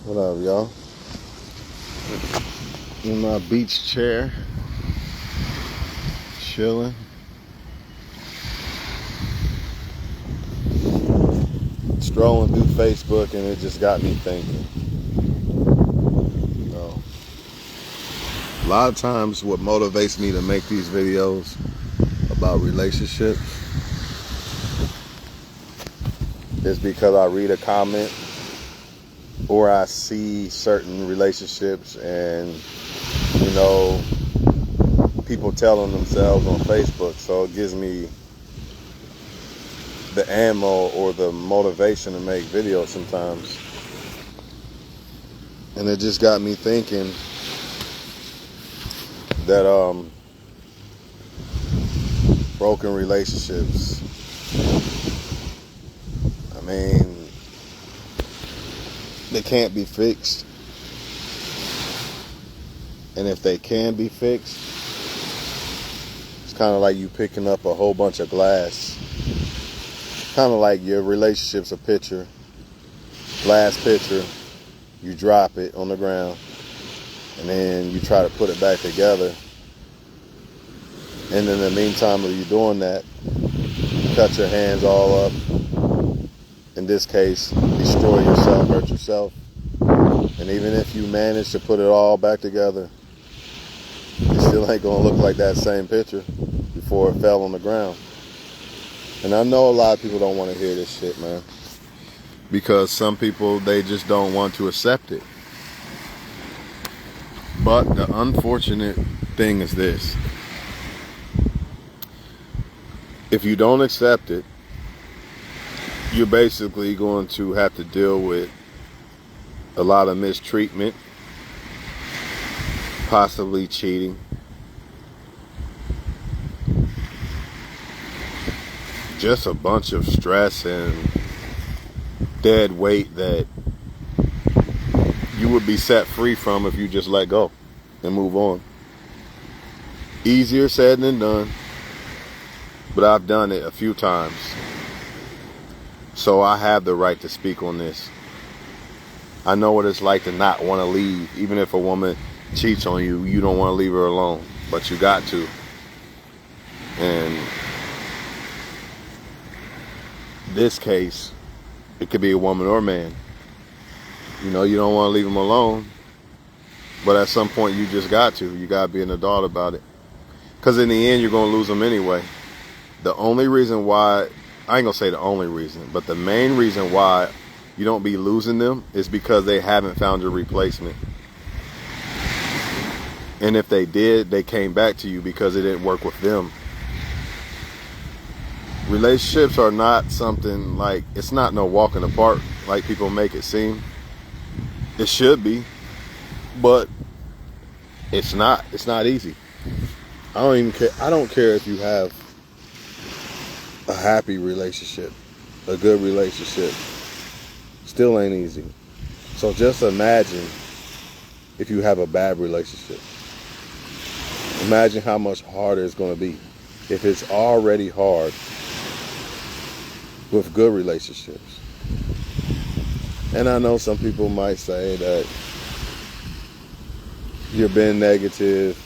What up, y'all? In my beach chair, chilling. Strolling through Facebook, and it just got me thinking. A lot of times what motivates me to make these videos about relationships is because I read a comment or I see certain relationships and, people telling themselves on Facebook. So it gives me the ammo or the motivation to make videos sometimes. And it just got me thinking that broken relationships, they can't be fixed. And if they can be fixed, it's kind of like you picking up a whole bunch of glass. Kind of like your relationship's a pitcher, glass pitcher. You drop it on the ground, and then you try to put it back together. And in the meantime of you doing that, you cut your hands all up. In this case, destroy yourself, hurt yourself. And even if you manage to put it all back together, it still ain't gonna look like that same picture before it fell on the ground. And I know a lot of people don't want to hear this shit, man. Because some people, they just don't want to accept it. But the unfortunate thing is this. If you don't accept it, you're basically going to have to deal with a lot of mistreatment, possibly cheating, just a bunch of stress and dead weight that you would be set free from if you just let go and move on. Easier said than done, but I've done it a few times. So I have the right to speak on this. I know what it's like to not want to leave. Even if a woman cheats on you, you don't want to leave her alone, but you got to. And this case, it could be a woman or a man. You don't want to leave them alone, but at some point you just got to. You got to be an adult about it. Because in the end, you're going to lose them anyway. The only reason why, I ain't going to say the only reason, but the main reason why you don't be losing them is because they haven't found your replacement. And if they did, they came back to you because it didn't work with them. Relationships are not something like, it's not no walk in the park like people make it seem. It should be, but it's not. It's not easy. I don't even care. I don't care if you have a happy relationship, a good relationship. Still ain't easy. So just imagine if you have a bad relationship. Imagine how much harder it's going to be if it's already hard with good relationships. And I know some people might say that you're being negative,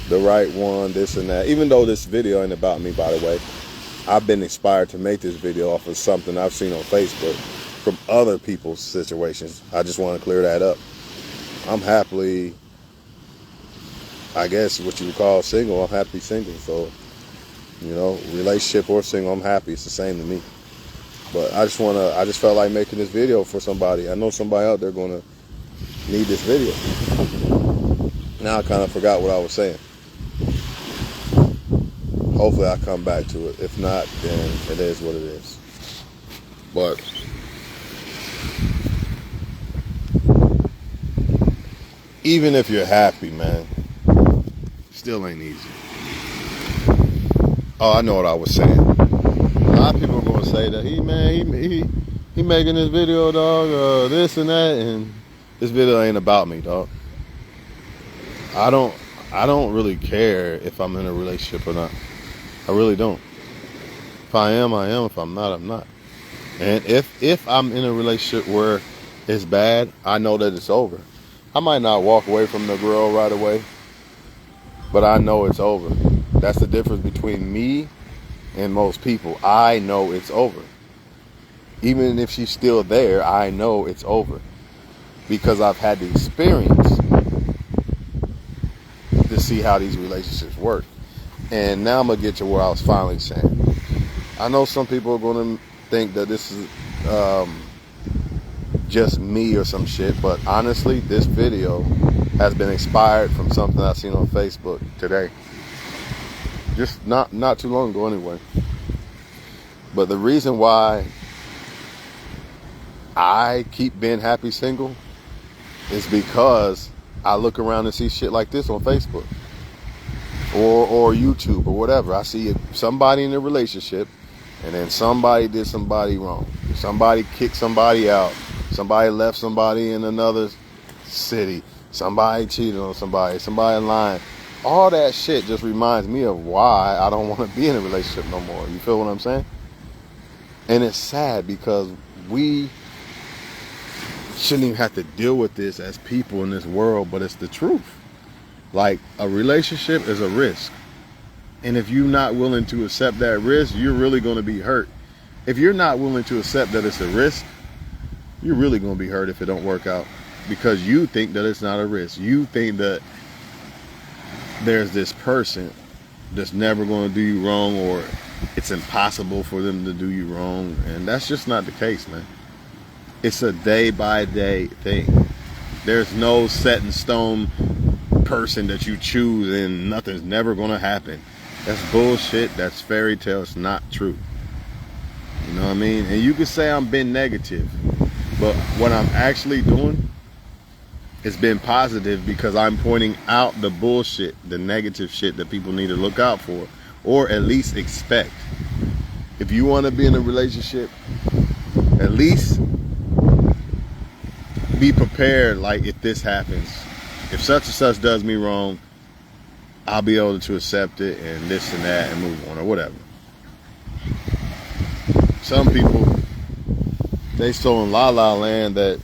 the right one, this and that. Even though this video ain't about me, by the way. I've been inspired to make this video off of something I've seen on Facebook from other people's situations. I just want to clear that up. I'm happily, I guess what you would call single. I'm happily single. So, relationship or single, I'm happy. It's the same to me. But I just felt like making this video for somebody. I know somebody out there going to need this video. Now I kind of forgot what I was saying. Hopefully I come back to it. If not, then it is what it is. But even if you're happy, man, still ain't easy. Oh, I know what I was saying. A lot of people are going to say that he making this video, dog, this and that, and this video ain't about me, dog. I don't really care if I'm in a relationship or not. I really don't. If I am, I am. If I'm not, I'm not. And if I'm in a relationship where it's bad, I know that it's over. I might not walk away from the girl right away, but I know it's over. That's the difference between me and most people. I know it's over. Even if she's still there, I know it's over. Because I've had the experience to see how these relationships work. And now I'm going to get to where I was finally saying. I know some people are going to think that this is just me or some shit, but honestly, this video has been inspired from something I seen on Facebook today. Just not too long ago anyway. But the reason why I keep being happy single is because I look around and see shit like this on Facebook or YouTube or whatever. I see somebody in a relationship and then somebody did somebody wrong. Somebody kicked somebody out. Somebody left somebody in another city. Somebody cheated on somebody. Somebody lying. All that shit just reminds me of why I don't want to be in a relationship no more. You feel what I'm saying? And it's sad because we shouldn't even have to deal with this as people in this world, but it's the truth. Like, a relationship is a risk. And if you're not willing to accept that risk, you're really going to be hurt. If you're not willing to accept that it's a risk, you're really going to be hurt if it don't work out. Because you think that it's not a risk. You think that there's this person that's never going to do you wrong, or it's impossible for them to do you wrong. And that's just not the case, man. It's a day-by-day thing. There's no set in stone person that you choose and nothing's never going to happen. That's bullshit. That's fairy tale. It's not true. You know what I mean? And you can say I'm being negative, but what I'm actually doing is being positive because I'm pointing out the bullshit, the negative shit that people need to look out for, or at least expect. If you want to be in a relationship, at least be prepared. Like, if this happens, if such and such does me wrong, I'll be able to accept it and this and that and move on or whatever. Some people, they so in la la land that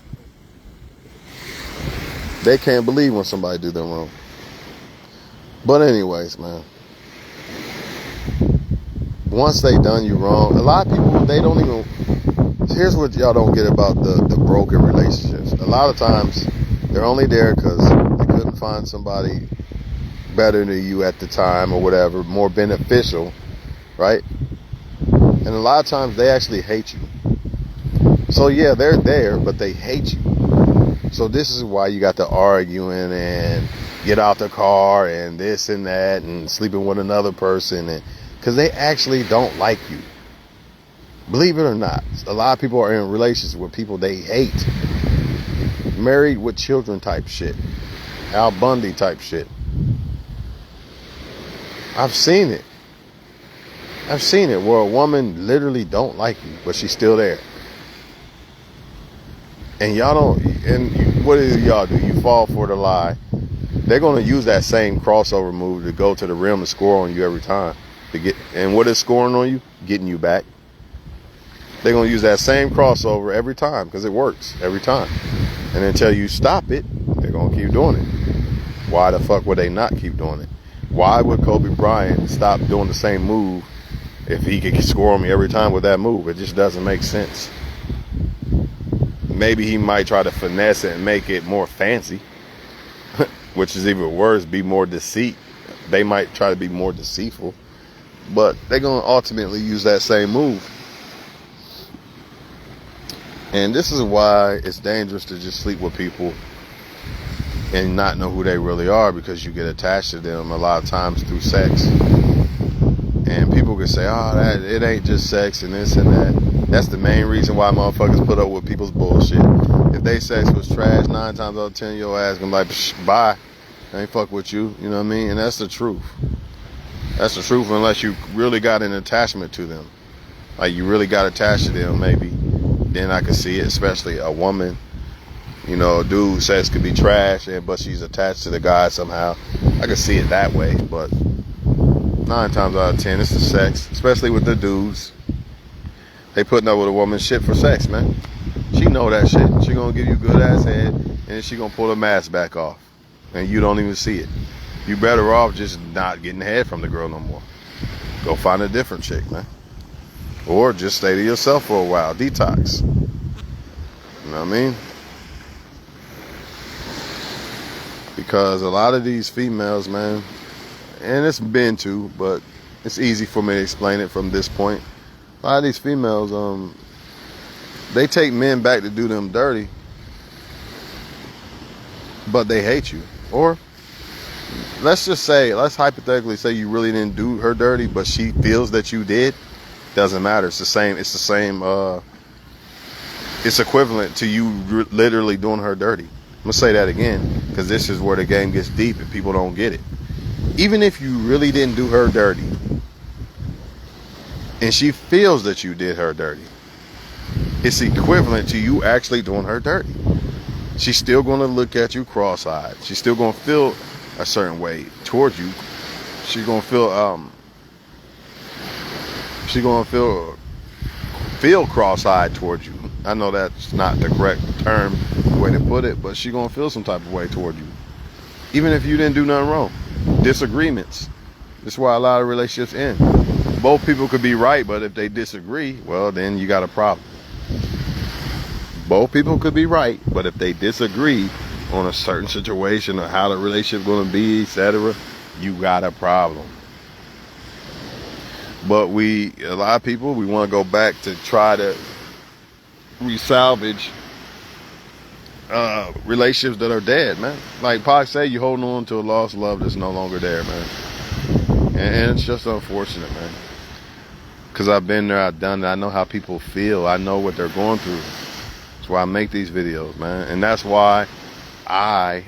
they can't believe when somebody do them wrong. But anyways, man, once they done you wrong, a lot of people, they don't even, here's what y'all don't get about the broken relationships. A lot of times they're only there because they couldn't find somebody better than you at the time or whatever, more beneficial, right? And a lot of times they actually hate you. So yeah, they're there, but they hate you. So this is why you got the arguing and get out the car and this and that and sleeping with another person, and because they actually don't like you. Believe it or not, a lot of people are in relationships with people they hate. Married with children type shit. Al Bundy type shit. I've seen it. I've seen it where a woman literally don't like you, but she's still there. And y'all don't, and what do y'all do? You fall for the lie. They're going to use that same crossover move to go to the rim and score on you every time. And what is scoring on you? Getting you back. They're going to use that same crossover every time because it works every time. And until you stop it, they're going to keep doing it. Why the fuck would they not keep doing it? Why would Kobe Bryant stop doing the same move if he could score on me every time with that move? It just doesn't make sense. Maybe he might try to finesse it and make it more fancy, which is even worse, be more deceit. They might try to be more deceitful, but they're going to ultimately use that same move. And this is why it's dangerous to just sleep with people and not know who they really are, because you get attached to them a lot of times through sex. And people can say, oh, it ain't just sex and this and that. That's the main reason why motherfuckers put up with people's bullshit. If they sex was trash, 9 times out of 10, your ass gonna be like, bye. I ain't fuck with you. You know what I mean? And that's the truth. That's the truth, unless you really got an attachment to them. Like, you really got attached to them, maybe. Then I can see it, especially a woman. You know, a dude sex could be trash, but she's attached to the guy somehow. I can see it that way, but 9 times out of 10, it's the sex, especially with the dudes. They putting up with a woman's shit for sex, man. She know that shit. She gonna give you good ass head, and then she gonna pull the mask back off, and you don't even see it. You better off just not getting head from the girl no more. Go find a different chick, man. Or just stay to yourself for a while. Detox. You know what I mean? Because a lot of these females, man, and it's been too, but it's easy for me to explain it from this point. A lot of these females, they take men back to do them dirty, but they hate you. Or let's hypothetically say you really didn't do her dirty, but she feels that you did. Doesn't matter. It's the same. It's equivalent to you literally doing her dirty. I'm gonna say that again, because this is where the game gets deep and people don't get it. Even if you really didn't do her dirty, and she feels that you did her dirty, it's equivalent to you actually doing her dirty. She's still gonna look at you cross-eyed. She's still gonna feel a certain way towards you. She's gonna feel cross-eyed towards you. I know that's not the correct term, way to put it, but she's gonna feel some type of way toward you, even if you didn't do nothing wrong. Disagreements. That's why a lot of relationships end. Both people could be right, but if they disagree, well, then you got a problem. Both people could be right, but if they disagree on a certain situation or how the relationship going to be, etc., you got a problem. But a lot of people, we want to go back to try to resalvage relationships that are dead, man. Like Pac say, you holding on to a lost love that's no longer there, man. And it's just unfortunate, man. Because I've been there, I've done it. I know how people feel. I know what they're going through. That's why I make these videos, man. And that's why I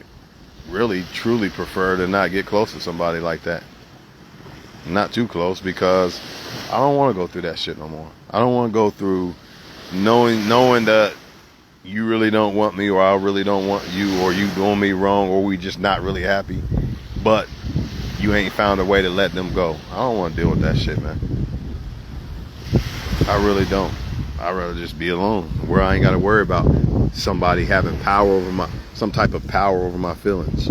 really, truly prefer to not get close to somebody like that. Not too close, because I don't want to go through that shit no more. I don't want to go through knowing that you really don't want me, or I really don't want you, or you doing me wrong, or we just not really happy, but you ain't found a way to let them go. I don't want to deal with that shit, man. I really don't. I'd rather just be alone, where I ain't got to worry about somebody having some type of power over my feelings.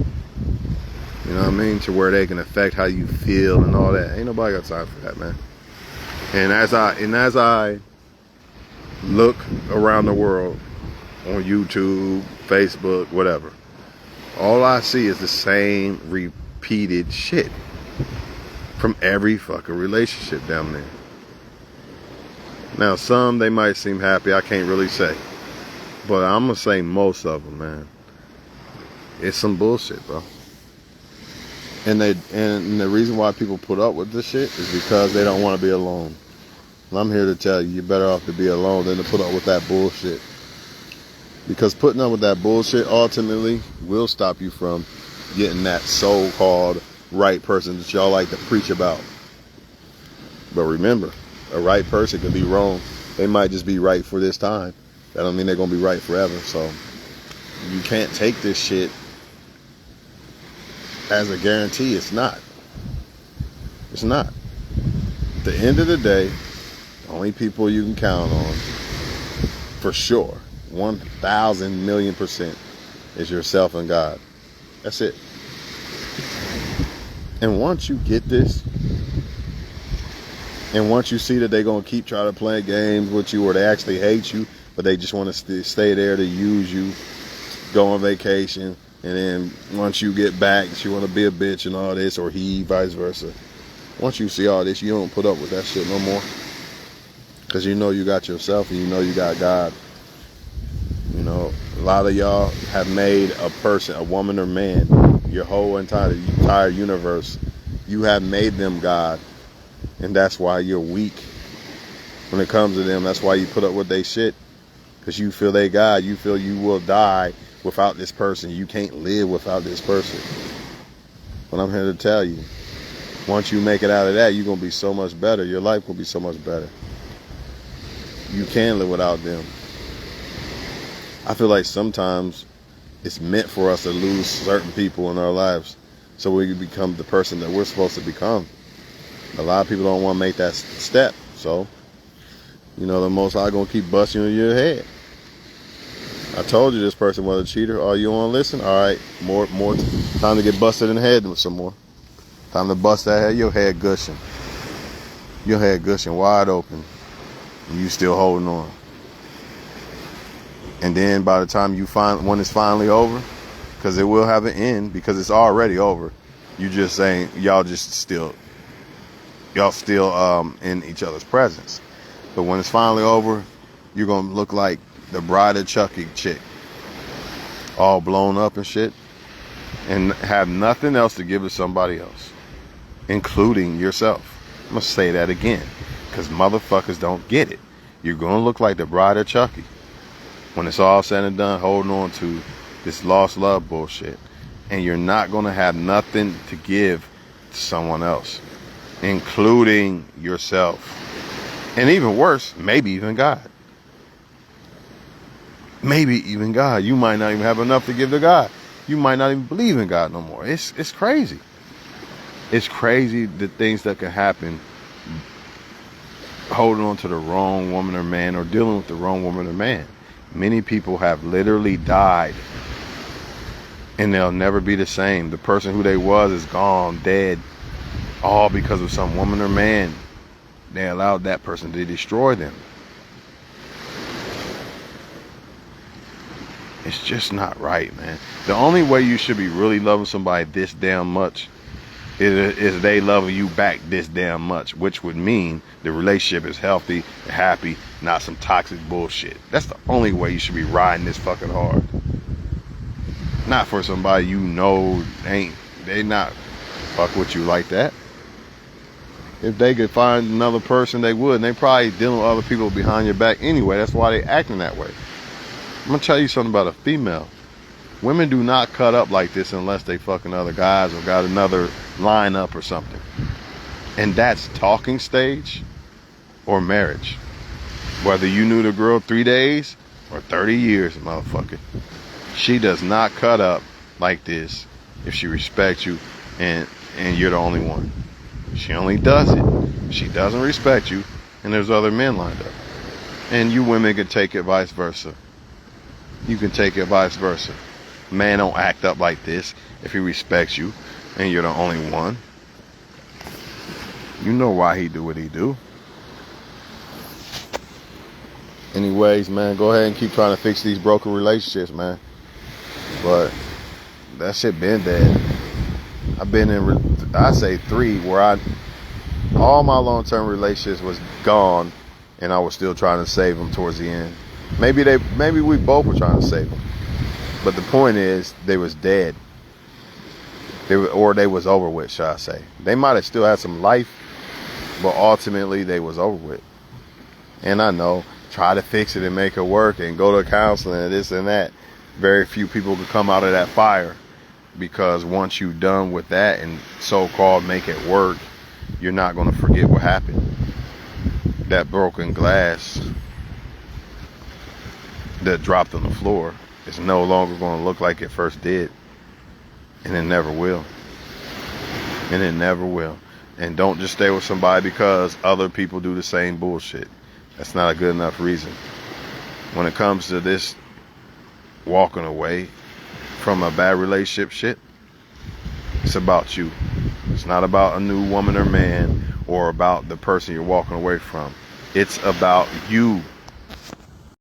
You know what I mean? To where they can affect how you feel and all that. Ain't nobody got time for that, man. And as I look around the world on YouTube, Facebook, whatever, all I see is the same repeated shit from every fucking relationship down there. Now, some, they might seem happy. I can't really say. But I'm going to say most of them, man. It's some bullshit, bro. And the reason why people put up with this shit is because they don't want to be alone. And I'm here to tell you, you're better off to be alone than to put up with that bullshit. Because putting up with that bullshit ultimately will stop you from getting that so-called right person that y'all like to preach about. But remember, a right person can be wrong. They might just be right for this time. That don't mean they're going to be right forever. So you can't take this shit as a guarantee. It's not. It's not. At the end of the day, the only people you can count on, for sure, 1,000,000,000%, is yourself and God. That's it. And once you get this, and once you see that they're going to keep trying to play games with you, or they actually hate you, but they just want to stay there to use you, go on vacation, and then once you get back, she want to be a bitch and all this, or he, vice versa. Once you see all this, you don't put up with that shit no more. Because you know you got yourself, and you know you got God. You know, a lot of y'all have made a person, a woman or man, your whole entire universe, you have made them God. And that's why you're weak when it comes to them. That's why you put up with they shit. Because you feel they God. You feel you will die without this person. You can't live without this person. But I'm here to tell you, once you make it out of that, you're going to be so much better. Your life will be so much better. You can live without them. I feel like sometimes it's meant for us to lose certain people in our lives so we can become the person that we're supposed to become. A lot of people don't want to make that step. So, you know, the Most High going to keep busting you in your head. I told you this person was a cheater. Oh, you want to listen? All right, more time to get busted in the head with some more. Time to bust that head. Your head gushing. Your head gushing wide open. And you still holding on. And then by the time when it's finally over, because it will have an end, because it's already over, you just saying y'all still in each other's presence. But when it's finally over, you're gonna look like the Bride of Chucky chick, all blown up and shit, and have nothing else to give to somebody else, including yourself. I'm gonna say that again, because motherfuckers don't get it. You're gonna look like the Bride of Chucky when it's all said and done, holding on to this lost love bullshit, and you're not gonna have nothing to give to someone else, including yourself. And even worse, maybe even God. Maybe even God. You might not even have enough to give to God. You might not even believe in God no more. It's crazy. It's crazy the things that can happen holding on to the wrong woman or man, or dealing with the wrong woman or man. Many people have literally died, and they'll never be the same. The person who they was is gone, dead, all because of some woman or man. They allowed that person to destroy them. It's just not right, man. The only way you should be really loving somebody this damn much is they loving you back this damn much, which would mean the relationship is healthy, happy, not some toxic bullshit. That's the only way you should be riding this fucking hard. Not for somebody you know they not fuck with you like that. If they could find another person, they would. And they probably dealing with other people behind your back anyway. That's why they acting that way. I'm gonna tell you something about a female. Women do not cut up like this unless they fucking other guys or got another lineup or something. And that's talking stage or marriage. Whether you knew the girl 3 days or 30 years, motherfucker. She does not cut up like this if she respects you and you're the only one. She only does it. She doesn't respect you and there's other men lined up. And you women can take it vice versa. You can take it vice versa. Man don't act up like this if he respects you and you're the only one. You know why he do what he do. Anyways, man, go ahead and keep trying to fix these broken relationships, man. But that shit been dead. I've been in, I say 3, where all my long-term relationships was gone, and I was still trying to save them towards the end. Maybe we both were trying to save them, but the point is they was dead. They was over with, shall I say? They might have still had some life, but ultimately they was over with. And I know, try to fix it and make it work and go to counseling and this and that. Very few people can come out of that fire, because once you're done with that and so-called make it work, you're not going to forget what happened. That broken glass that dropped on the floor is no longer going to look like it first did. And it never will. And it never will. And don't just stay with somebody because other people do the same bullshit. That's not a good enough reason. When it comes to this walking away from a bad relationship shit, it's about you. It's not about a new woman or man or about the person you're walking away from. It's about you.